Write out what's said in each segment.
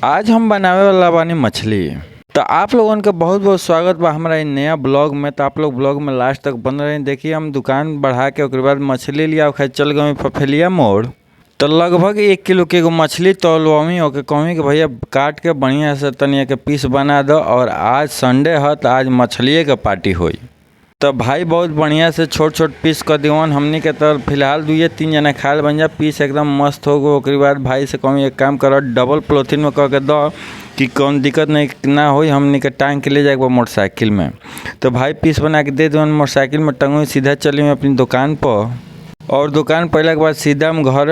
आज हम बनावे वाला बानी मछली। तो आप लोगन के बहुत बहुत स्वागत बा हमारा इ नया ब्लॉग में। तो आप लोग ब्लॉग में लास्ट तक बन रहे हैं। देखिए हम दुकान बढ़ा के उसके बाद मछली लिया खाए चल गए फफेलिया मोड़। तो लगभग 1 किलो के एगो मछली तौलवामी ओके कहूँ कि भैया काट के बढ़िया से तनिया के पीस बना दो। और आज संडे है तो आज मछलिए के पार्टी हुई। तो भाई बहुत बढ़िया से छोट छोट पीस कर दिवन हमनी के। तो फिलहाल 2-3 जना खाए बन जा पीस एकदम मस्त हो गो। उसके बाद भाई से कहूँ एक काम करो डबल पॉलीथीन में कह के दो कि कौन दिक्कत नहीं ना हो हमनी के टांग के ले जाए मोटरसाइकिल में। तो भाई पीस बना के दे दो मोटरसाइकिल में टंगू सीधा चली मैं अपनी दुकान पर। और दुकान पहले के बाद सीधा हम घर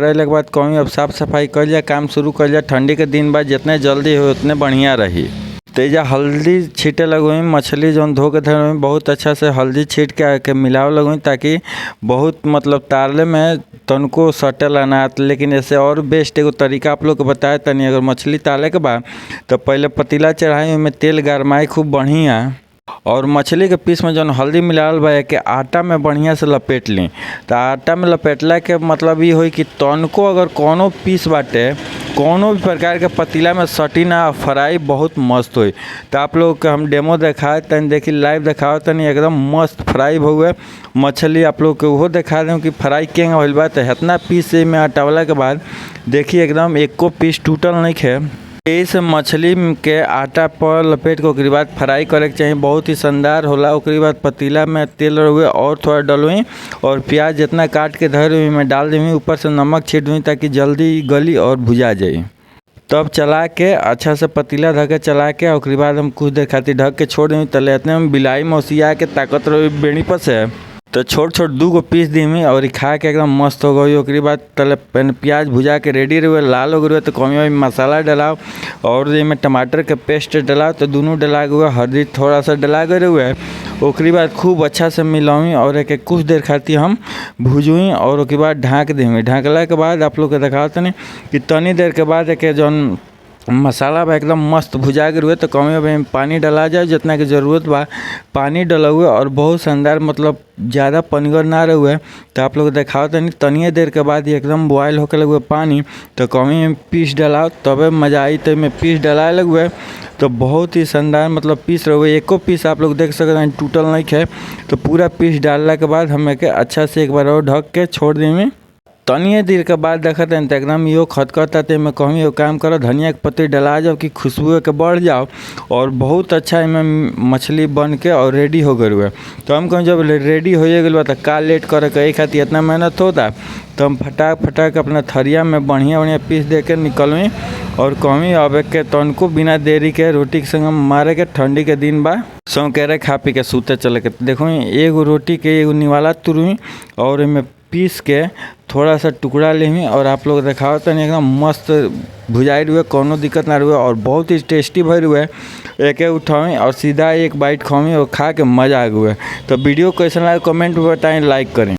अले के बाद कहूँ अब साफ़ सफाई कर जाए काम शुरू कर जाए। ठंडी के दिन बाद जितने जल्दी हो उतने बढ़िया रही। तेजा हल्दी छीटे लगुई मछली जो धो के धर बहुत अच्छा से हल्दी छीट के मिलाव लगुई ताकि बहुत मतलब तारले में तनको सटल ना। लेकिन ऐसे और बेस्ट एगो तरीका आप लोग को बताए तनी अगर मछली ताले के बाद तो पहले पतीला चढ़ाई में तेल गरमाई खूब बढ़िया। और मछली के पीस में जौन हल्दी मिलावल बा के आटा में बढ़िया से लपेट ली। तो आटा में लपेटला के मतलब ये होई कि तनको अगर कोनो पीस बाटे कोनो भी प्रकार के पतीला में सटी ना फ्राई बहुत मस्त हुई। तो आप लोग के हम डेमो दिखाए तनी देखी लाइव दिखाओ तनी एकदम मस्त फ्राई हुए मछली। आप लोग के वो दिखा दूँ कि फ्राई केंगे होल बा। तो इतना पीस में हटावला के बाद देखिए एकदम एको पीस टूटल नहीं खे। इस मछली के आटा पर लपेट के उसके बाद फ्राई करे के चाहिए बहुत ही शानदार होला। उसके बाद पतीला में तेल रहुए और थोड़ा डलुई और प्याज जितना काट के धर हुई में डाल दी ऊपर से नमक छीट दूँ ताकि जल्दी गली और भुजा जाए। तब चला के अच्छा से पतीला ढक के चला के उसके बाद हम कुछ देर खातिर ढक के छोड़ दी। तले इतने में बिलाई मौसिया के ताकत रही बेड़ी पर से तो छोट छोट 2 गो पीस दी और खा के एकदम मस्त हो गई। उसके बाद तले प्याज भुजा के रेडी रहे लाल हो गए। तो कमी मसाला डलाओ और इसमें टमाटर के पेस्ट डलाओ। तो दोनों डला हुए हल्दी थोड़ा सा डला गए हुए। उसके बाद खूब अच्छा से मिलाऊँ और एक कुछ देर खातिर हम भूजुई और उसके बाद ढाँक देंगे। ढाँकला के बाद आप लोग के दिखाओ तनी कि तनी देर के बाद एक जौन मसाला बा एकदम मस्त भुजा के रुए। तो कमी में पानी डला जाए जितना की ज़रूरत बा पानी डला हुए और बहुत शानदार मतलब ज़्यादा पनगर ना रहे। तो आप लोग दिखाओ तनिए देर के बाद एकदम बॉयल होकर लगे पानी। तो कमी में पीस डलाओ तबे मज़ा आई। तो में पीस डलाए लगे तो बहुत ही शानदार मतलब पीस रहे। एको पीस आप लोग देख सकते हैं टूटल नहीं है। तो पूरा पीस डालने के बाद हमें के अच्छा से एक बार और ढक के छोड़ दी। तनिए देर के बाद देखते हैं तो एकदम यो खतखता तो मैं कहूँ यो काम करो धनिया के पत्ती डला जाओ कि खुशबू के बढ़ जाओ। और बहुत अच्छा इनमें मछली बन के और रेडी हो गए हुए। तो हम कहूँ जब रेडी हो गए तो का लेट करे के खातिर इतना मेहनत होता। तो हम फटाक अपना थरिया में बढ़िया पीस दे के निकलवी और कहूँ अब के तनको बिना देरी के रोटी के संग मारे के ठंडी के दिन बा सौ कह रहे खा पी के सूते चले के। देखो एगो रोटी के एगो निवाला तुरवी और इनमें पीस के थोड़ा सा टुकड़ा लेवी और आप लोग दिखाओ तो एकदम मस्त भुजाई हुए कोनो दिक्कत ना हुए और बहुत ही टेस्टी भर हुए। एक उठावी और सीधा एक बाइट खावी और खा के मज़ा आ गए। तो वीडियो कैसा लगा कमेंट में बताएं लाइक करें।